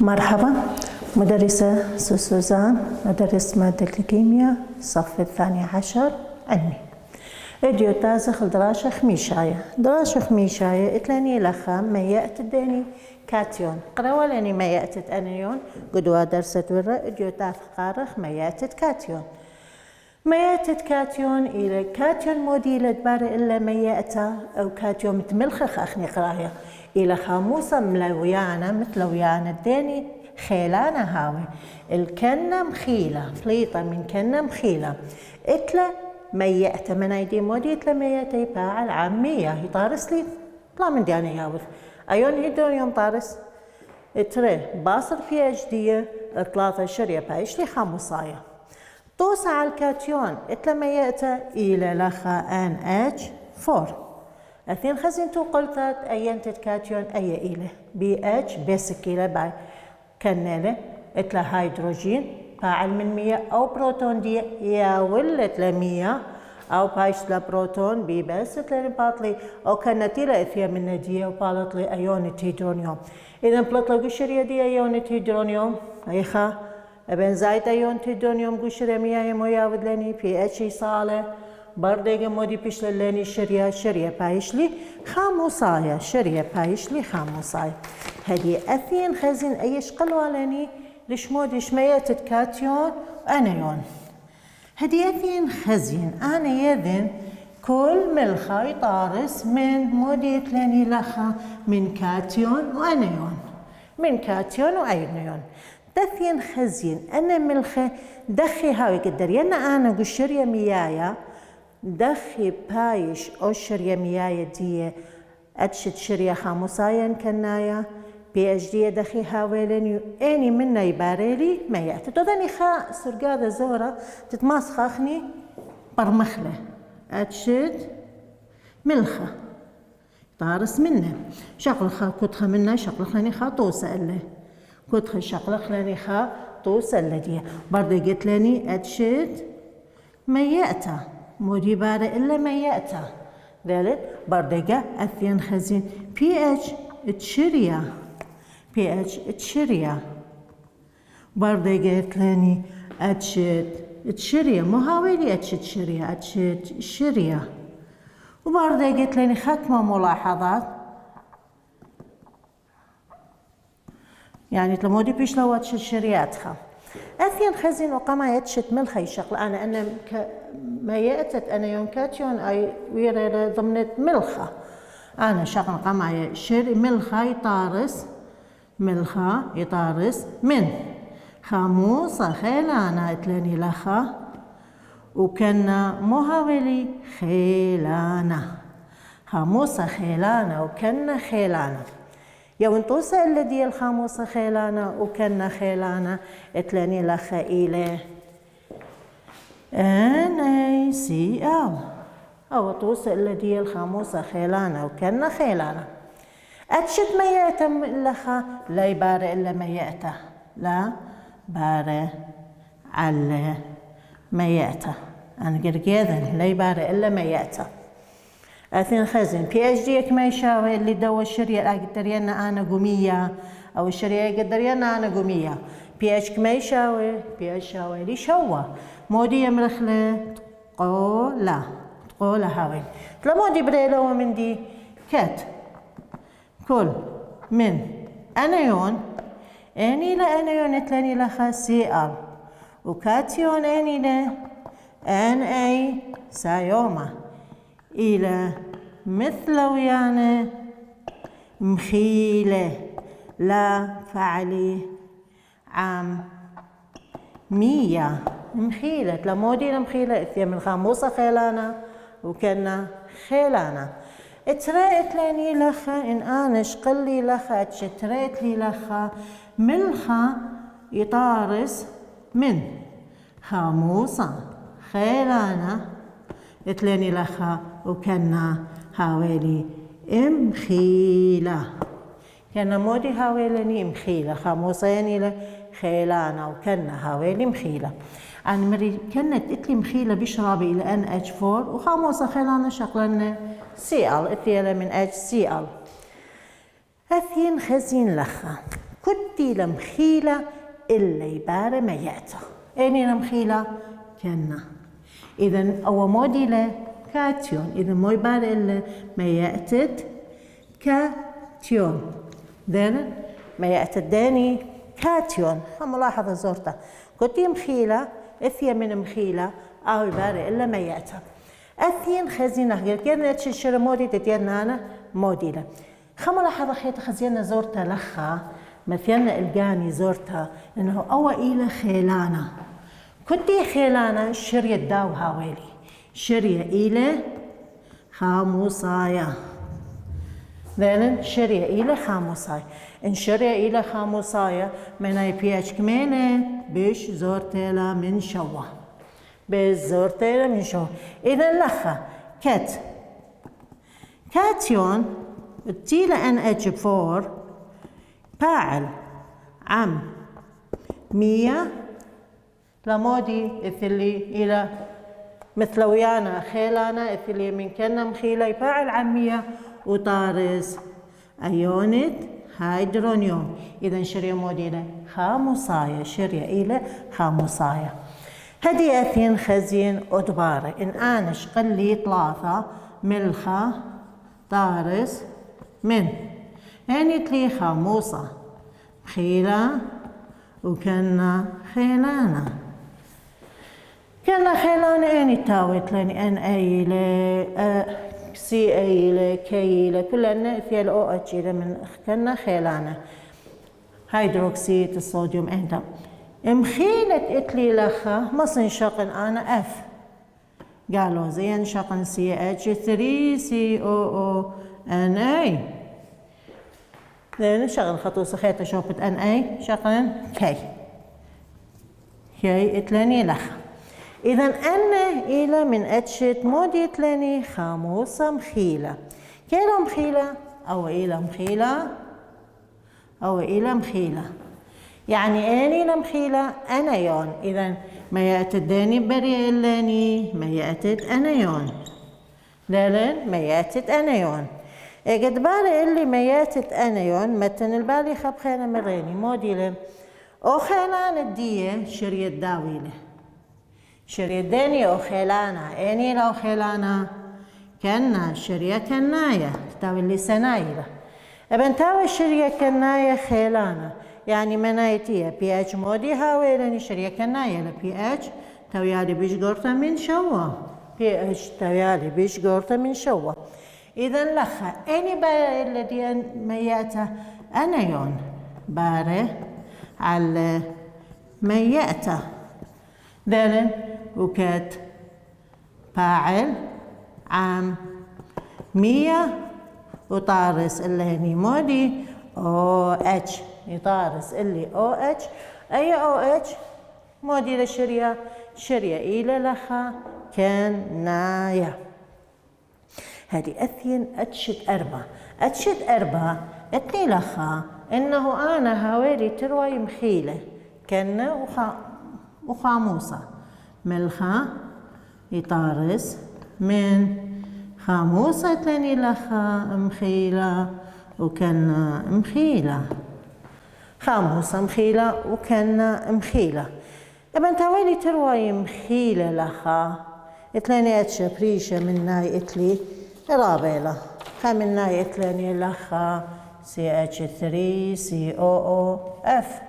مرحبا، مدرسة سوزان، مدرس مادة الكيمياء الصف الثاني عشر علمي. اديو تازخ دراشة خميشاية. دراشة خميشاية اتلاني لخا ميأت الديني كاتيون قروا لاني ميأت انيون قدوا درست ورا اديو تاث قارخ ميأت كاتيون. ميأت كاتيون إلى كاتيون موديلة بار إلا ميأتا أو كاتيون متملخخ أخني قراية إلى خاموسة ملويانة مثلويانة الديني خيلانة هاوي الكنة مخيلة فليطة من كنة مخيلة إتلا ميأتا من أيدي مودي إتلا ميأتا يباع العامية يطارس لي طلع من دياني ياوث أيون هيدون يوم طارس اتري باصر في أجدية 13 يبايش لي خاموساية توسع على الكاتيون اتلا ميأتا إلى لخا NH4 اثنين خزينتو قلتات اينتت كاتيون اي إلى BH بيسك إلى باي كنالة اتلا هيدروجين فاعل من 100 او بروتون دي يا ولت لمية او بايش بروتون بي بس اتلا باطلي او كانتيلا اثيا من ندية وبالطلي ايونة هيدرونيوم اذا بلطلو قشرية دي ايونة هيدرونيوم ايخا ابن زايد ايونة هيدرونيوم قشرية مياه موياود لني PH صالة بردقة مودي بيش للاني شرية بايشلي خاموسايا شرية بايشلي خاموسايا هدي أثين خزين أيش قلوالاني لش موديش ميتت كاتيون أنيون هدي أثين خزين أنا يذن كل ملخا يطارس من مودي تلاني لخا من كاتيون وأنيون من كاتيون وأنيون دثين خزين أنا ملخا دخي هاوي قدر ينا أنا قشرية ميايا دخي بايش أو شرية ميايا دي أدشت شرية خاموسايا كنايا PH دي دخي هاويلين أني منا يباريلي ميات تدني خا سرقادة زورة تتماسخ أخني برمخلة أدشت ملخة طارس منه شغل خا كتخة منا شغل خلاني خا توسع له كتخة شغل خلاني خا توسع دي برضه قلت لاني أدشت مياتا مودي بارة إلا ميأتا ذلك بردقة أثين خزين PH تشريا PH تشريا بردقة ثاني أتشت تشريا مو هاويلي أتشت شريا أتشت شريا وبردقة ثاني ختمة ملاحظات يعني تلمودي بيش لو أتشت شرياتها أثين خزين وقما يتشت ملخي شغل أنا ما يأتت أنا يوم كاتيون أي ويرا ضمنت ملخة أنا شغل قما شر ملخة يطارس من خاموسة خيلانة اتلاني لخا وكنا مهاولي خيلانة خاموسة خيلانة وكنا خيلانة يوم توسع الذي الخاموسة خيلانة وكنا خيلانة اتلاني لخا إلى NaCl أو توسع الذي الخاموسة خيلانة وكنا خيلانة أتشت ميأتا لخا لا يبارة إلا ميأتا لا بارة على ميأتا أنا قرقيذن لا يبارة إلا ميأتا أثين خزن PH دي كما يشاوي اللي دوا الشريعة قدرينا أنا قومية أو الشريعة قدرينا أنا قومية PH كما يشاوي PH شاوي لي شوا مودي يمرخلة تقولا هاوي تلا مودي بريلا ومن دي كات كل من أنيون أني لا أنيون اتلاني لخا Cl وكاتيون أني لا Na سايوما إلى مثلويانة مخيلة لا فعلي عام 100 مخيلة لمودي مخيلة إثيا من خاموسة خيلانة وكنا خيلانة اتريت لاني لخا إن أنا شقلي لخا اتشتريت لي لخا ملخا يطارس من خاموسة خيلانة اتلاني لخا وكنا هاويلي مخيلة كنا مودي هاويلني مخيلة خاموسة يعني خيلانة وكنا هاويلي مخيلة أنا مري كانت اتلي مخيلة بشرابي إلى NH4 وخاموسة خيلانة شغلنا Cl اتلي من HCl أثين خزين لخا كتي لمخيلة إلا يبار مياتا أني لمخيلة كنا إذن أو موديلة كاتيون إذن مو يبار إلا مياتت كاتيون ذن مياتت داني كاتيون ملاحظة زورتا كتي مخيلة إثيا من مخيلة أو يبار إلا مياتا أثين خزينة قلنا تشير مودي تتينا أنا موديلة ملاحظة خيط خزينة زورتا لخا مثلنا القاني زورتا إنه أو إلى خيلانا كنتي خيلانا شرية داو هاويلي شرية إلى خاموصايا ذلك شرية إلى خاموصايا إن شرية إلى خاموصايا من أي بيش كميلة بيش زورتلا من شوا بيش زورتلا من شوا إذا لخا كاتيون تيلا ان اتش 4 فاعل عم 100 لمودي إثلي إلى مثل ويانا خيلانا إثلي من كنا مخيلة يفاعل عم 100 وطارس أيونت هيدرونيوم إذا شرية موديلة خاموصايا شرية إلى خاموصايا هدي أثين خزين أدبارة إن أنا شقلي 3 ملخة طارس من يعني تلي خاموصة خيلة وكنا خيلانا كنا خيلانا يعني تاوت لاني ان ايلة سي ايلة كيلة كلنا ثيال او اتشيلة من كنا خيلانا هيدروكسيد الصوديوم انت مخيلة اتلي لخا مصن شقن انا اف قالوا زين شقن سي اتش 3 سي او ان اي لأن شغل خطوة خيطة شوفت ان اي شغل كي اتلاني لخ إذا أن إلى من أتشت مودي اتلاني خاموصة مخيلة كيلا مخيلة أو إلى مخيلة أو إلى مخيلة يعني أني لمخيلة أنايون إذا ما يأتداني بري إلاني ما يأتد أنايون لأن ما يأتد أنايون قد بالي اللي مياتت أنايون متن البالي خب خينا مريني موديلة أو خيلان الدية شرية داويلة شرية داني أو خيلانا أني لو خيلانا كنا شرية كناية تاوي اللي سنايلة ابن تاوي شرية كناية خيلانا يعني منايتية بي اتش مودي هاويلاني شرية كناية لبي اتش تاويالي بيش قرطة من شوا بي اتش تاويالي بيش قرطة من شوا إذا لخا أني بارة الذي مياته أنايون بارة على مياته ذلك وكات فاعل عام 100 وطارس اللي هني مودي او اتش يطارس اللي او اتش اي او اتش مودي للشرية شرية إلى لخا كان نايا هذه أثين أتشت أربعة اتني لخا إنه أنا هاويري تروي مخيلة كنا وخاموصة ملخا يطارس من خاموصة تلاني لخا مخيلة وكنا مخيلة خاموصة مخيلة وكنا مخيلة ابن تاويلي تروي مخيلة لخا اتلاني اتش بريشة من ناي اتلي رابيلة من ناي اتلاني لخا سي اتش 3 سي او او اف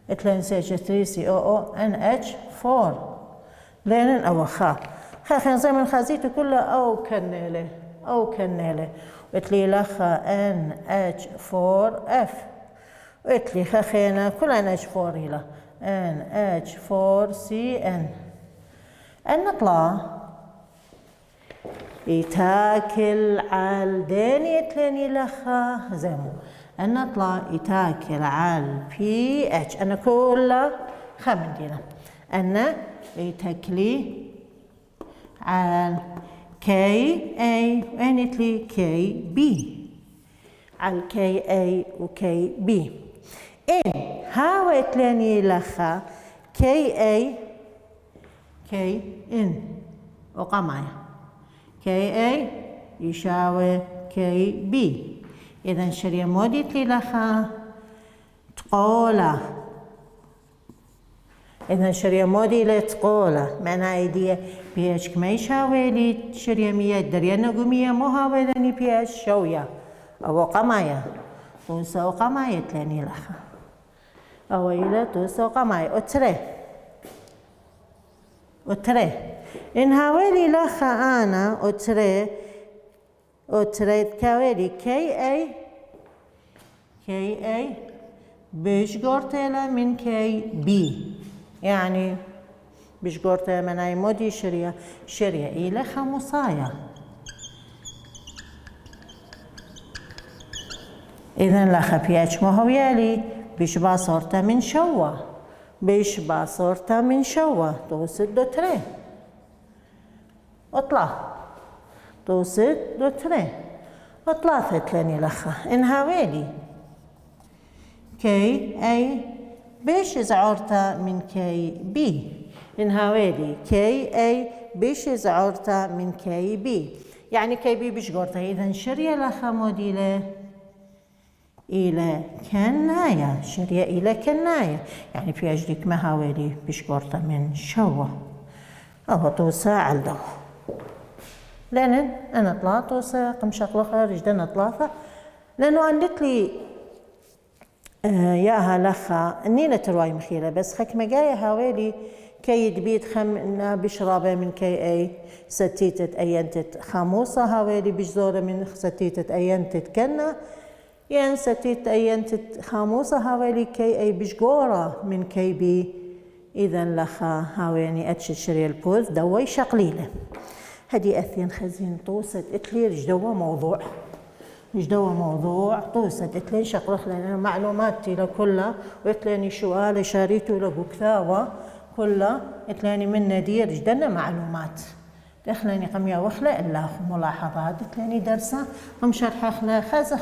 اتلاني سي اتش 3 سي او او ان اتش 4 لين او خا خا زي من خازيته كلها او كنيلة واتلي لخا ان اتش 4 اف واتلي خاخينا كل ان اتش 4 هلا ان اتش 4 سي ان النطلع يتاكل على ديني اتلاني لخا زيمو النطلع يتاكل على بي اتش انا كلها خمن دينا انا يتاكلي على كي اي وانتلي كي بي على كي اي وكي بي ان هاو اتلاني لخا كي اي كي ان وقمايا كي اي يساوي كي بي اذا شرية مودي تلي لخا تقولا. إذا شرية مودي لتقولا معنى أيدية بيش كميش هاويلي شرية مية دريانا قمية مو هاويلاني بيش شوية أو قمايا توسا وقمايا تلاني لخا أو إلى توسا وقمايا أتري إن هاويلي لخا أنا أتري كاويلي كي أي بيش قرتلا من كي بي يعني بيش قرتلا من أي مودي شرية إلى خمسايا. إذن لخا بيش مهويالي بيش باصورتا من شوا توسد دو تري اطلع توسد دو تري اطلع ثتلاني لخا إن هاويلي كي أي بيش زعورتا من كي بي إن هاويلي كي أي بيش زعورتا من كي بي يعني كي بي بيش قورتا. إذن شرية لخا موديلة إلى كناية شرية إلى كناية يعني في أجدك ما هاويلي بيش قورتا من شوا أو توسا عالدو لأن أنا طلعت توسا قم شغلة خارج دنا طلافة لأنه عندت لي ياها لخا النيلة ترواي مخيلة بس خك مجاية هاويلي كي يدبيت خم بشرابة من كي أي ستيتة أينتت خاموسة هاويلي بجزورة من ستيتة أينتت كنا ين ستيتة أينتت خاموسة هاويلي كي أي بجورة من كي بي. إذا لخا هاويني أتشد شري البوز دوي شقليلة هدي أثين خزين توست إتلي مش دوا موضوع توست إتلين شقلخ لنا معلوماتي لكلها وإتلاني شوالي شاريتو لبكثاوة كلها إتلاني من ندير جدنا معلومات دخلاني قميا وخلا إلا ملاحظات إتلاني درسة ومشرحة خلا خزخ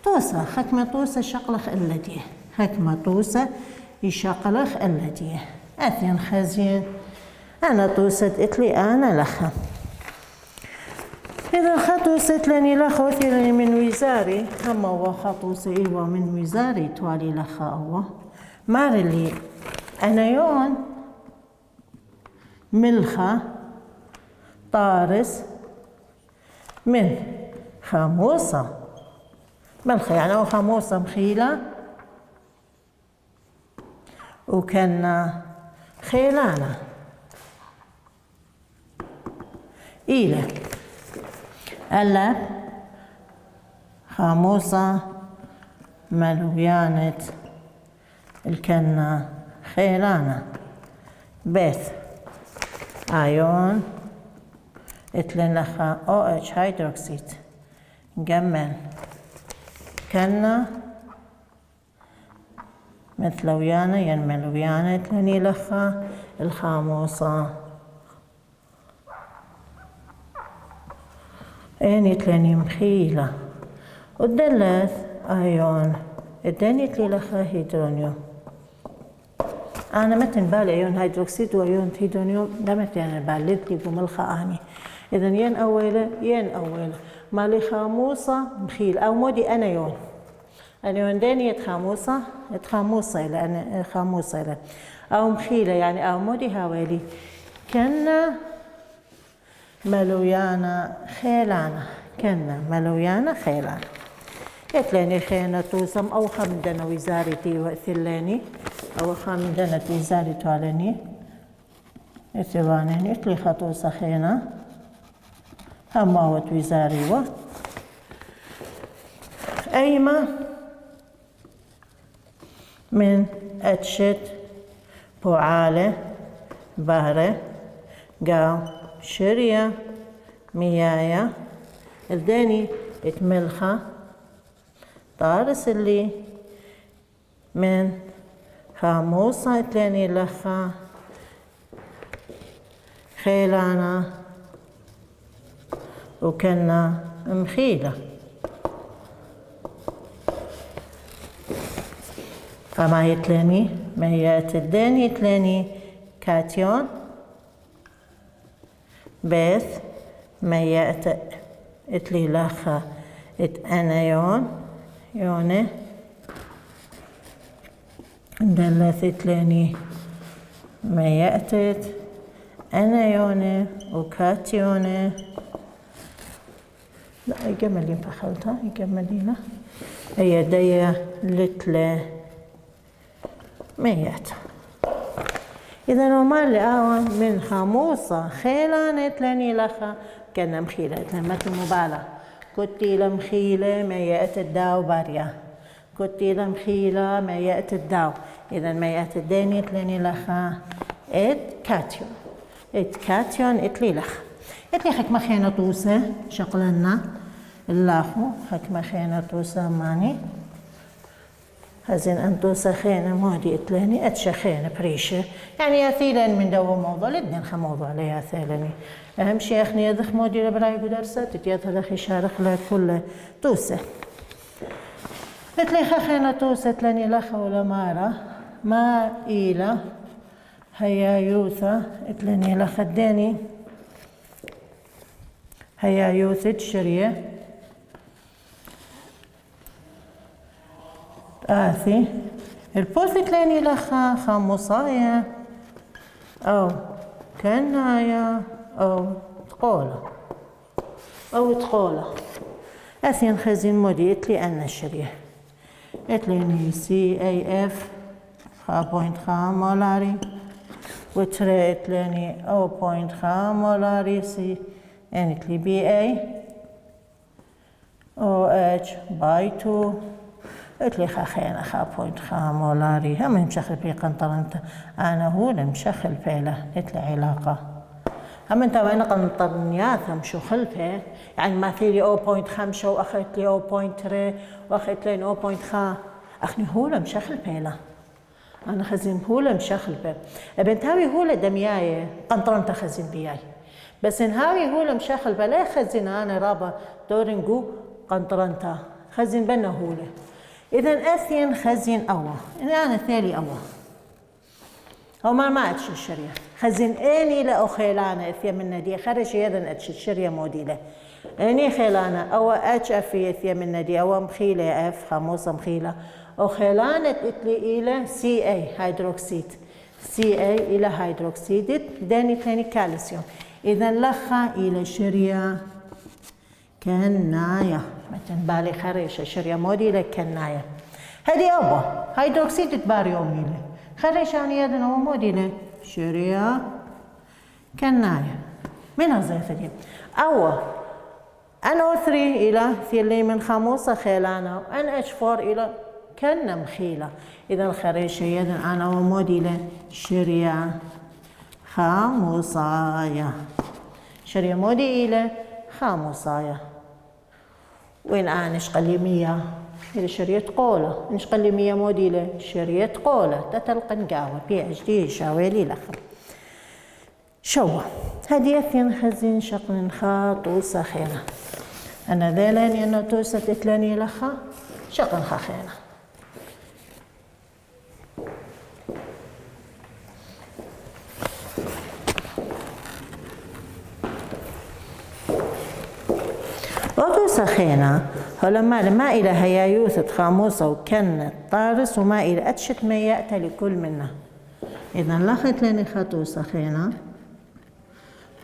توسة حكمة توسة شقلخ اللديه حكمة توسة يشقلخ اللديه أثين خزين أنا توست إتلي أنا لخا إذا خطو ستلني لخا وثيرني من وزاري أما وخطو سئيوة من وزاري توالي لخا أوه مارلي أنا يون ملخا طارس من خاموسة ملخا يعني أو خاموسة مخيلة وكنا خيلانا إلى ألا خاموسة ملويانة الكنا خيلانا بث آيون إتلين لخا OH هيدروكسيد جمل كنا مثلويانة ينملويانة إتليني لخا الخاموسة إني تلاني مخيلة والدلث أيون الدني تلي لخا هيدرونيوم أنا متن بالي أيون هيدروكسيد وأيون هيدرونيوم دمت يعني بالتلي بملخا أني إذن ين أولى مالي خاموسة مخيل أو مودي أنا يون داني يتخاموسة لأن خاموسة أو مخيلة يعني أو مودي هاويلي كنا ملويانا خيلانا يتلاني خيانة توسم أو خمدنا وزارتي وثلاني أو خمدنا وزاري توالني يتوانين يتلي خطوسة خينا هماوت وزاري و أيما من أتشت بوعالة بهرة قاو شرية ميايا الداني اتملخة طارس اللي من خاموسة اتلاني لخا خيلانا وكنا مخيلة فما يتلاني ميات الداني يتلاني كاتيون بث ميات اتلي لخا ات انايون يونه دلثتلاني ميأتت أنايونة وكاتيونة. لا يكملين فخلتها يكملينا هي ديا لتلة ميات. إذا وما اللي من خاموصة خيلانة لاني لخا كنا مخيلة لمت المبالغة كنتي لمخيلة ميات الداو باريا كنتي لمخيلة ميات الداو. إذا ميات الديني لاني لخا إت كاتيون إت كاتيون إتلي لخ إتلي حكمة خينة توسة شقلنا اللاخو حكمة خينة توسة ماني هزين أنتو سخينة مودي إتلاني أتشخينة بريشة يعني ياثيلن من دو موضوع لدن خموضوع لي ياثيلني أهم شي أخني يدخ مودي لبراي بدرسة تتياث دخي شارخ لكل توسة إتلي خخينة توسة تلاني لخا ولا مارا ما إيلا هيا يوثا إتلاني لخا الديني هيا يوثة شرية آثي البوث تلاني لخا خاموصايا أو كنايا أو تقولة أو تقولة آثي خزين مودي إتلي أنا الشرية إتلاني CAF خا بوينت خا مولاري وترى إتلاني أو بوينت خا مولاري سي يعني إتلي BA OH باي 2 إتلي خاخينا خا بوينت خا مولاري هم مشخل بي قنطرنت أنا هو المشخل بيله إتلي علاقة هم انت وين قنطرنيات هم شو خلفه يعني ما ثيلي 0.5 وأخذت لي 0.3 وأخذت لي 0.5 أخني هو المشخل بيله أنا خزين هو المشخل بيه بنت هاوي هو لدمياي قنطرنت خزين بياي بس إن هاوي هو المشخل بلا خزين أنا رابا دورنجو قنطرنتا خزين بنا هوله. إذا أثين خزين أوا إذا أنا ثالي أوا أو ما أتش الشرية خزين إني لا أخيلانا إثيا من ندي خرج يدن أتش الشرية موديلة إني خيلانا أو أتش أفي إثيا من ندي أو مخيلة أف خاموسة مخيلة أو خيلانة إتلي إلى CA هيدروكسيد CA إلى هيدروكسيد داني ثاني كالسيوم. إذا لخا إلى شرية كناية مثلا بالي خريشة شرية موديلة كناية هذه أبا هيدروكسيد باريوم إلى خريشة أنا يدنا موديلة شرية كناية من هذا دي أو NO3 إلى ثيلي من خاموسة خيلانة NH4 إلى كنا مخيلة. إذا الخريشة يدنا أنا موديلة شرية خاموصايا شرية موديلة خاموصايا وين أنش قليمية إلى شرية قولة إنش قليمية موديلة شرية قولة تتلقن قاوة PhD شاويلي لخم شوى هدي أثين خزين شقن خاط وسخينة أنا ذيلاني أنه توسة تتلاني لخا شقن خخينة سخينة هلما ما إلى هيا يوثت خاموسة وكنت طارس وما إلى أتشت ما يأتى لكل منا. إذا لخت لني خطو سخينة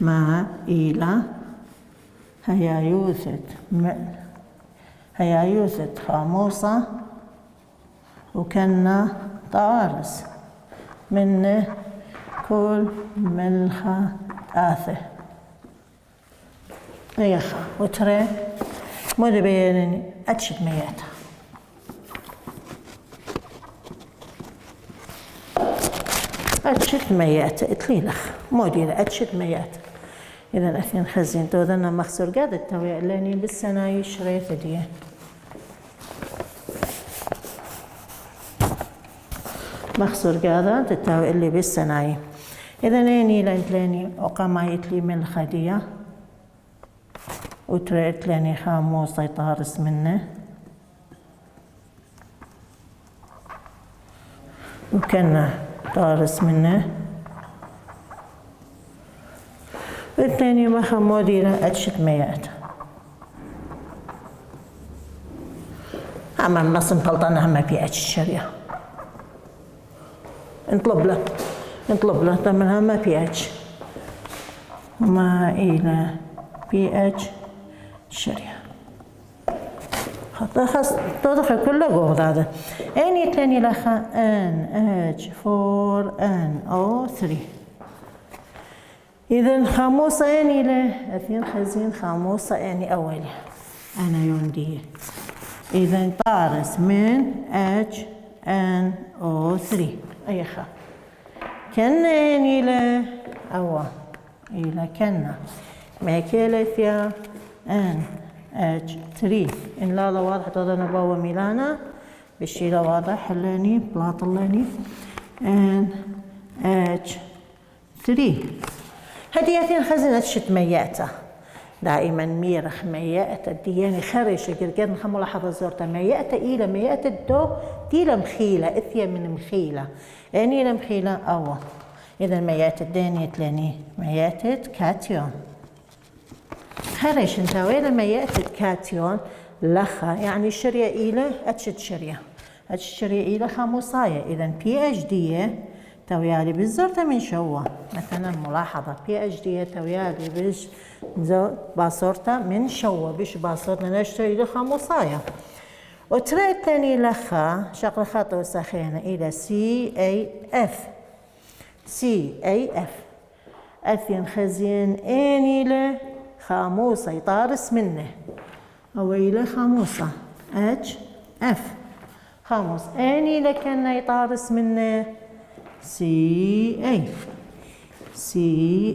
ما إلى هيا يوثت خاموسة وكنا طارس من كل ملخة آثه يخا وترى مودي بينني أتشت مياتها أتشت مياتها إتليلخ مودي أتشت مياتها. إذا أثين خزين توذنا مخسور قادة توي لاني بالسنة يشريت دي مخسور قادة تتاوي اللي بالسنة. إذا لاني لاني وقامايت لي من الخدية وتريت لاني خاموصة يطارس منه وكنا طارس منه والثاني ما خمودي له أتشت ميات أما النص مطلطنا هم في أتش الشريعة نطلب له طبعا ما بي اتش ما إلى بي اتش شرية خلاص تدخل كله جهد هذا اني تاني لخا ان اتش 4 ان او 3 اذا خاموسة اني له اثنين خزين خاموسة اني اولي انا يوندي اذا طارس من اتش ان او 3 اي خا كنا اني له اوا الى كنا ماكيلثيا ان اتش 3 ان لا واضح تظن بوا ميلانا بالشي لا واضح حلاني بلاطلاني ان اتش 3 هديتين خزنة شت مياته دائما ميرخ مياته دياني خرش قرقر نخ ملاحظة زورته مياته إلى مياته دو ديلا مخيلة إثيا من مخيلة يعني إلى مخيلة أوا إذا مياته داني تلاني مياته كاتيون خرش انتاويل مياته كاتيون لخا يعني شرية إلى أتشت شرية إلى خاموساية إذا بي اتش دي تويالي بالزرطة من شوا مثلا ملاحظة بي اتش دي تويالي بش باصورتا من شوا بش باصورتا نشتري إلى خاموساية وترى الثاني لخا شغل خاطر سخينة إلى سي اي اف أثين خزين إني له خاموسة يطارس منه أو إلى خاموسة اتش اف خاموس اني لكن يطارس منه سي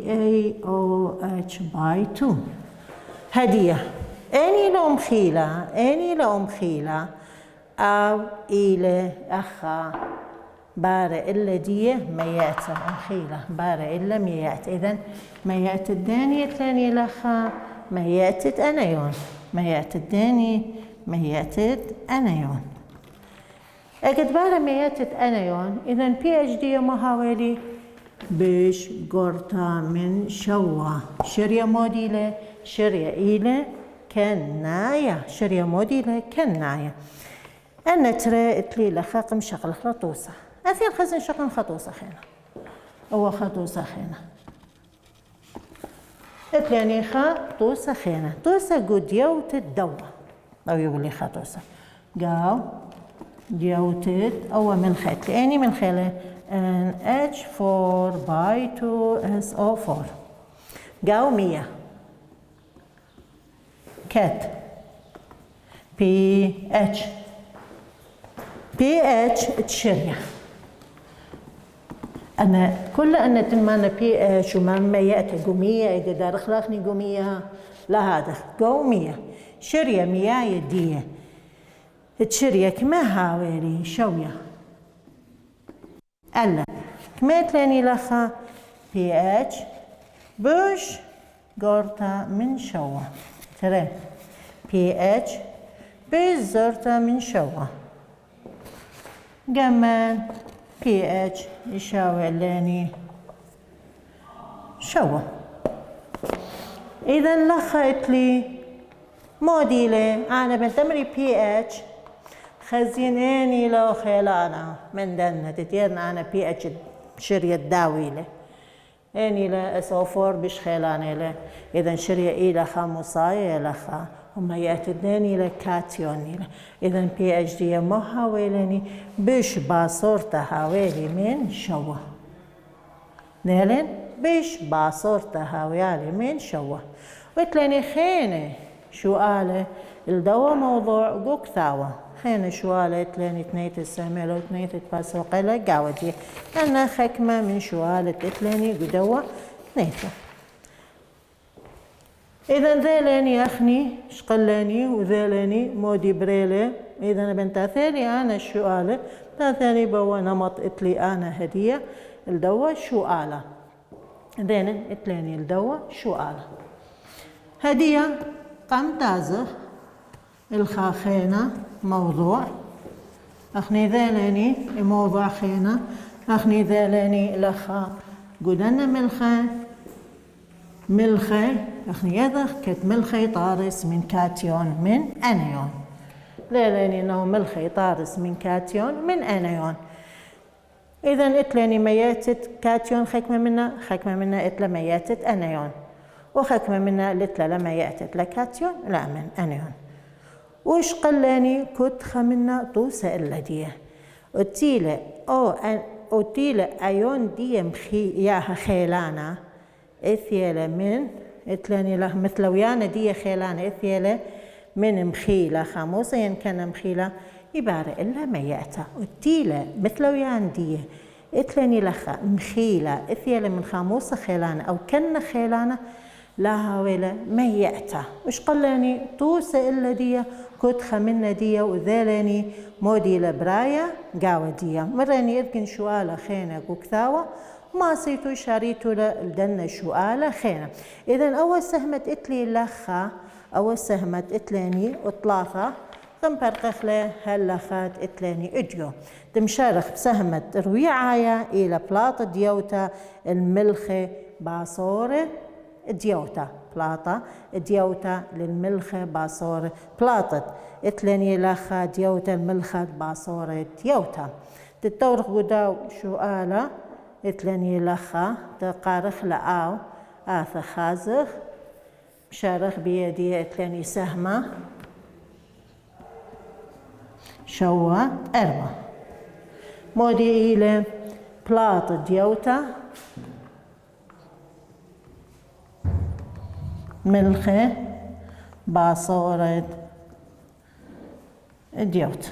اي او اتش باي 2 هدية اني لو مخيلة او الى اخا بارة إلا دي مياتة مخيلة بارة إلا ميات إذن ميات الدانية الثانية لخا مياتة أنايون ميات الداني مياتة أنايون أجد بارة مياتة أنايون إذن بي اتش دي مهاولي بش قرطة من شوا شرية موديلة شرية إلى كناية شرية موديلة كناية أنا ترى اتلي لخاقم شغل خطوصة أثير خزن شغل خطوصة خينا هو خطوصة خينا اتلاني خطوصة خينا توصة قد يوت الدوا أو يقول لي خطوصة قاو ديوتت أو من خيط يعني من خيله ان اتش 4 باي 2 اس او 4 قاو 100 كات بي اتش تشريع أنا كل أن تنمانا بي اتش وما يأتي قومية إذا دار خلاقني قومية لا هذا قومية شرية مياه يدية تشرية كما هاويري شوية ألا كما تلاني لخا بي اتش بوش قرطة من شوة ترى بي اتش بزرطة من شوة كمان بي اتش يشاوي لاني شوة إذا لخيت لي موديلة أنا بنتمري بي اتش خزينيني لو خيلانا من دنا تتيرنا أنا بي اتش شرية داويلة اني لا اسوفور بش خيلاني له اذا شرية الى خاموساية لخا هم يأتدني لكاتيوني له اذا بي اتش دي ما هاويلني بش باصورتا هاويلي من شوه نيلن بش باصورتا هاويالي من شوه وتلاني خيني شو قاله الدوا موضوع قوك ثاوة خينا شوالة تلاني تنيت السهملة وتنيت باسوقلة قاودي أنا خكمة من شوالة تلاني قدوا تنيته إذا ذيلاني أخني شقلاني وذيلاني مودي بريلي إذا بنتا ثاني أنا شوالة ثاني بوا نمط إتلي أنا هدية الدوا شوالة ذين إتلاني الدوا شوالة هدية قم تازه الخاخينة موضوع أخني ذالاني موضوع خينة أخني ذالاني لخا قدنا ملخي أخني يذخ كت ملخي طارس من كاتيون من أنايون ذالاني إنه ملخي طارس من كاتيون من أنايون إذا إتلاني مياتت كاتيون خكمة منا إتلا مياتت أنيون، وخكمة منا لتلا لما يأتت لكاتيون لا من أنيون. وش قلاني كت خمنا طوسة الذي أتيلة أتيلة أيون دي مخي ياها خيلانا إثيلة من إتلاني له مثل ويانا دي خيلانا إثيلة من مخيلة خاموسة ين كان مخيلة عبارة إلا ما يأتى أتيلة مثل ويان دي إتلاني لخا مخيلة إثيلة من خاموسة خيلانا أو كن خيلانا لا ولا ما يأتى. وش قلاني طوسة إلا دي كت خمنا دي وذالاني مودي لبرايا قاوة دي مراني إذكن شوالة خينة وكثاوة ما صيتو شاريتو لدنا شوالة خينة. إذن أول سهمت إتلي لخا أول سهمت إتلاني وطلاثة ثم برقخ له هاللخات إتلاني إديو تمشارخ بسهمت رويعايا إلى بلاطة ديوتا الملخة باصورة ديوتا بلاطة ديوتا للملخة باصورة بلاطة إتلاني لخا ديوتا الملخة باصورة ديوتا تتورخ قداو شوالة إتلاني لخا تقارخ لآو آثا خازخ مشارخ بيدي إتلاني سهمة شوا أربعة مودي إلى بلاطة ديوتا ملخة باصورة ديوتا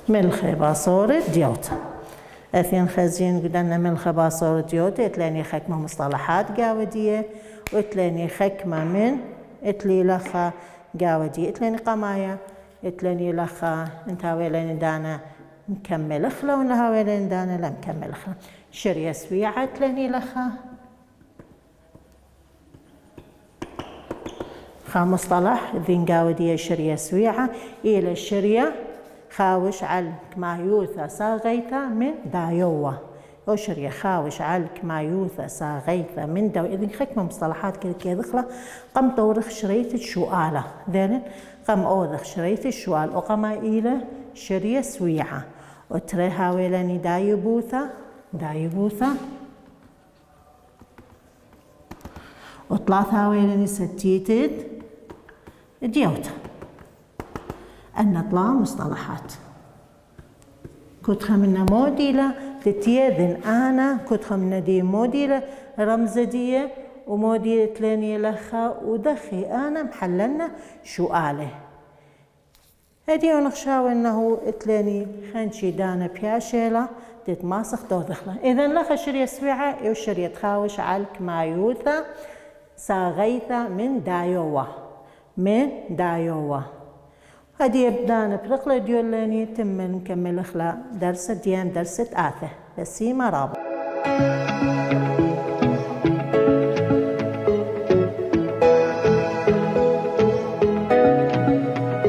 ملخة باصورة ديوتا أثين خزين قدنا ملخة باصورة ديوتا إتلاني خكمة مصطلحات قاودية وإتلاني خكمة من إتلي لخا قاودي إتلاني قمايا إتلاني لخا انتا ويلين دانا مكمل اخلا ونها ويلين دانا لا مكمل اخلا شرية سويعة إتلاني لخا خا مصطلح ذين قاودية شرية سويعة إلى الشرية خاوش على كمايوثا ساغيثا من دايوة أو شرية خاوش على كمايوثا ساغيثا من دايوة إذن خكمة مصطلحات كذا دخلة قم تورخ شرية الشوالة ذلك قم أوذخ شرية الشوال وقما إلى شرية سويعة وتريها ويلاني دايبوثا وطلعتها ويلاني ستيتد ديوتا النطلع مصطلحات كتخة منا موديلة تتيذن أنا كتخة منا دي موديلة رمزدية وموديلة تلاني لخا ودخي أنا محللنا شوالة هدي ونخشاو إنه تلاني خنشي دانا بياشيلا تتماسخ دوذخلا إذن لخا شرية سويعة أو شرية تخاوش عالك مايوثا ساغيثا من دايوة هدي يبدانا برقلة ديولاني تم نكمل اخلا درس ديان درس آثة بسيمة رابع.